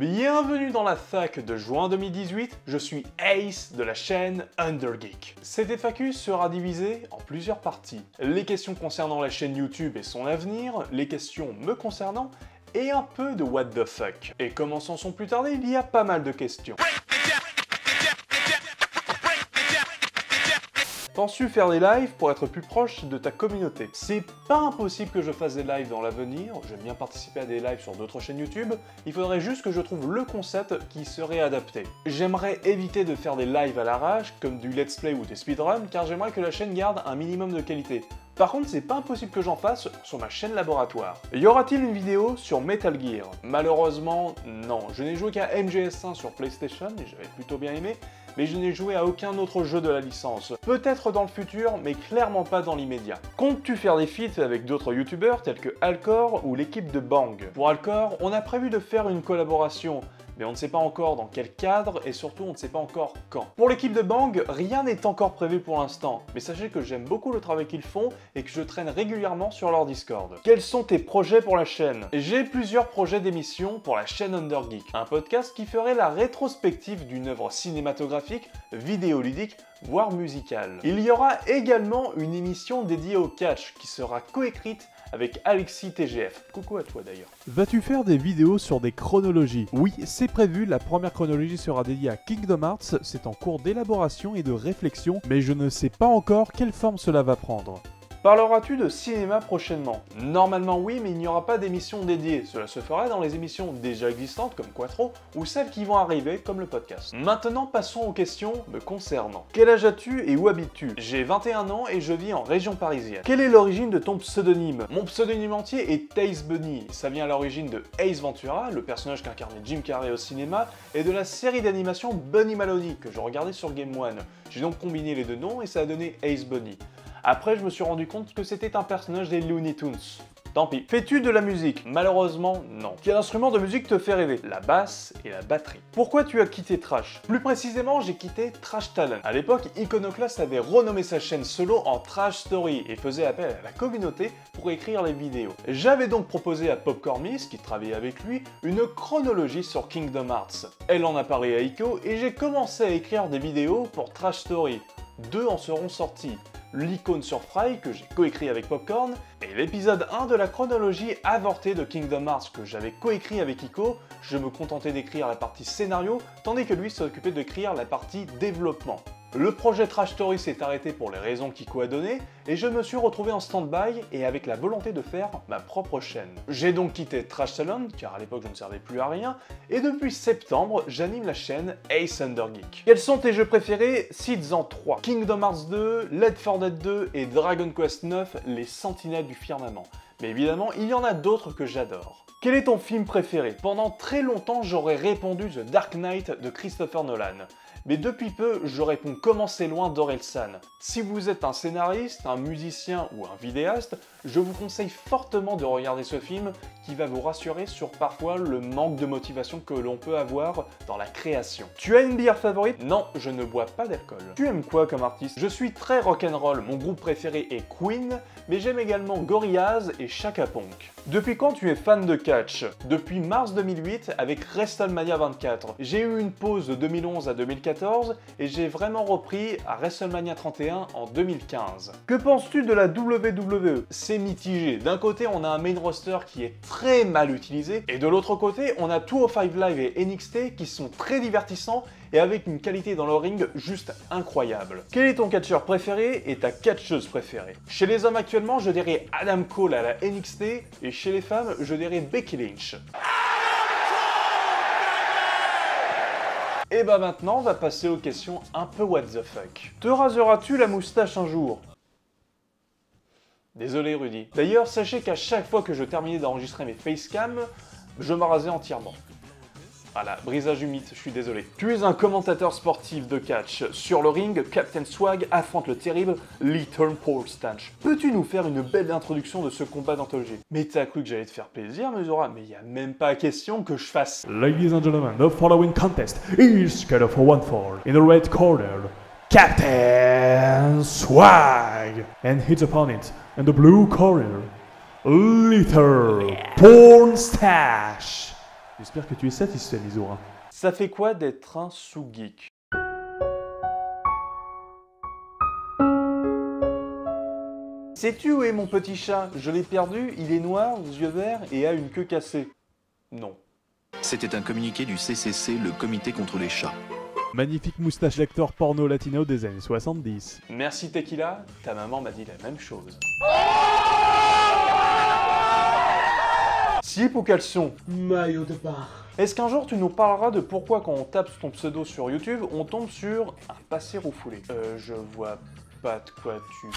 Bienvenue dans la FAQ de juin 2018, je suis Ace de la chaîne Undergeek. Cette FAQ sera divisée en plusieurs parties. Les questions concernant la chaîne YouTube et son avenir, les questions me concernant, et un peu de what the fuck. Et commençons sans plus tarder, il y a pas mal de questions. Penses-tu faire des lives pour être plus proche de ta communauté? C'est pas impossible que je fasse des lives dans l'avenir, j'aime bien participer à des lives sur d'autres chaînes YouTube, il faudrait juste que je trouve le concept qui serait adapté. J'aimerais éviter de faire des lives à l'arrache, comme du let's play ou des speedruns, car j'aimerais que la chaîne garde un minimum de qualité. Par contre, c'est pas impossible que j'en fasse sur ma chaîne laboratoire. Y aura-t-il une vidéo sur Metal Gear? Malheureusement, non. Je n'ai joué qu'à MGS1 sur PlayStation, et j'avais plutôt bien aimé, mais je n'ai joué à aucun autre jeu de la licence. Peut-être dans le futur, mais clairement pas dans l'immédiat. Comptes-tu faire des feats avec d'autres youtubeurs tels que Alcor ou l'équipe de Bang? Pour Alcor, on a prévu de faire une collaboration, mais on ne sait pas encore dans quel cadre et surtout on ne sait pas encore quand. Pour l'équipe de Bang, rien n'est encore prévu pour l'instant, mais sachez que j'aime beaucoup le travail qu'ils font et que je traîne régulièrement sur leur Discord. Quels sont tes projets pour la chaîne? J'ai plusieurs projets d'émission pour la chaîne Undergeek, un podcast qui ferait la rétrospective d'une œuvre cinématographique, vidéoludique, voire musicale. Il y aura également une émission dédiée au catch qui sera coécrite avec Alexis TGF. Coucou à toi d'ailleurs. Vas-tu faire des vidéos sur des chronologies? Oui, c'est prévu, la première chronologie sera dédiée à Kingdom Hearts, c'est en cours d'élaboration et de réflexion, mais je ne sais pas encore quelle forme cela va prendre. Parleras-tu de cinéma prochainement? Normalement oui, mais il n'y aura pas d'émission dédiée. Cela se fera dans les émissions déjà existantes comme Quattro ou celles qui vont arriver comme le podcast. Maintenant passons aux questions me concernant. Quel âge as-tu et où habites-tu? J'ai 21 ans et je vis en région parisienne. Quelle est l'origine de ton pseudonyme? Mon pseudonyme entier est Ace Bunny. Ça vient à l'origine de Ace Ventura, le personnage qu'incarnait Jim Carrey au cinéma, et de la série d'animation Bunny Maloney que je regardais sur Game One. J'ai donc combiné les deux noms et ça a donné Ace Bunny. Après, je me suis rendu compte que c'était un personnage des Looney Tunes. Tant pis. Fais-tu de la musique? Malheureusement, non. Quel instrument de musique te fait rêver? La basse et la batterie. Pourquoi tu as quitté Trash? Plus précisément, j'ai quitté Trash Talent. À l'époque, Iconoclast avait renommé sa chaîne solo en Trash Story et faisait appel à la communauté pour écrire les vidéos. J'avais donc proposé à Popcorn Miss, qui travaillait avec lui, une chronologie sur Kingdom Hearts. Elle en a parlé à Ico et j'ai commencé à écrire des vidéos pour Trash Story. 2 en seront sortis. L'icône sur Fry que j'ai coécrit avec Popcorn, et l'épisode 1 de la chronologie avortée de Kingdom Hearts que j'avais coécrit avec Ico. Je me contentais d'écrire la partie scénario, tandis que lui s'occupait d'écrire la partie développement. Le projet Trash Story s'est arrêté pour les raisons qu'Ico a données, et je me suis retrouvé en stand-by et avec la volonté de faire ma propre chaîne. J'ai donc quitté Trash Talent, car à l'époque je ne servais plus à rien, et depuis septembre, j'anime la chaîne Ace Undergeek. Quels sont tes jeux préférés? Cites-en 3. Kingdom Hearts 2, Left 4 Dead 2 et Dragon Quest 9, les Sentinelles du Firmament. Mais évidemment, il y en a d'autres que j'adore. Quel est ton film préféré? Pendant très longtemps, j'aurais répondu The Dark Knight de Christopher Nolan. Mais depuis peu, je réponds Comment c'est loin d'Orelsan. Si vous êtes un scénariste, un musicien ou un vidéaste, je vous conseille fortement de regarder ce film qui va vous rassurer sur parfois le manque de motivation que l'on peut avoir dans la création. Tu as une bière favorite? Non, je ne bois pas d'alcool. Tu aimes quoi comme artiste? Je suis très rock'n'roll, mon groupe préféré est Queen, mais j'aime également Gorillaz et Chaka Ponk. Depuis quand tu es fan de catch? Depuis mars 2008 avec WrestleMania 24. J'ai eu une pause de 2011 à 2014 et j'ai vraiment repris à WrestleMania 31 en 2015. Que penses-tu de la WWE? C'est mitigé. D'un côté, on a un main roster qui est très mal utilisé et de l'autre côté, on a 205 Live et NXT qui sont très divertissants et avec une qualité dans le ring juste incroyable. Quel est ton catcheur préféré et ta catcheuse préférée? Chez les hommes actuellement, je dirais Adam Cole à la NXT et chez les femmes, je dirais Becky Lynch. Et bah maintenant, on va passer aux questions un peu what the fuck. Te raseras-tu la moustache un jour? Désolé Rudy. D'ailleurs, sachez qu'à chaque fois que je terminais d'enregistrer mes facecams, je me rasais entièrement. Voilà, brisage humide, je suis désolé. Tu es un commentateur sportif de catch. Sur le ring, Captain Swag affronte le terrible Little Paul Stanch. Peux-tu nous faire une belle introduction de ce combat d'anthologie? Mais t'as cru que j'allais te faire plaisir, Mesura? Mais y a même pas question que je fasse. Ladies and gentlemen, the following contest is scheduled for one fall. In the red corner, Captain Swag. And his opponent, in the blue corner, Little Porn Stash. J'espère que tu es satisfait, Mizora. Ça fait quoi d'être un sous-geek? Sais-tu où est mon petit chat? Je l'ai perdu, il est noir, aux yeux verts et a une queue cassée. Non. C'était un communiqué du CCC, le comité contre les chats. Magnifique moustache d'acteur porno latino des années 70. Merci Tequila, ta maman m'a dit la même chose. Slip ou caleçon? Maillot de bain. Est-ce qu'un jour tu nous parleras de pourquoi quand on tape ton pseudo sur YouTube, on tombe sur un passé refoulé? Je vois pas de quoi tu...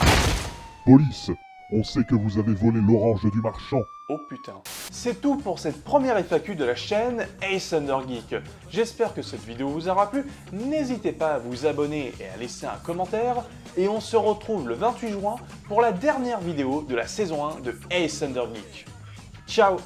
Police, on sait que vous avez volé l'orange du marchand. Oh putain. C'est tout pour cette première FAQ de la chaîne Ace Under Geek. J'espère que cette vidéo vous aura plu. N'hésitez pas à vous abonner et à laisser un commentaire. Et on se retrouve le 28 juin pour la dernière vidéo de la saison 1 de Ace Under Geek. Ciao!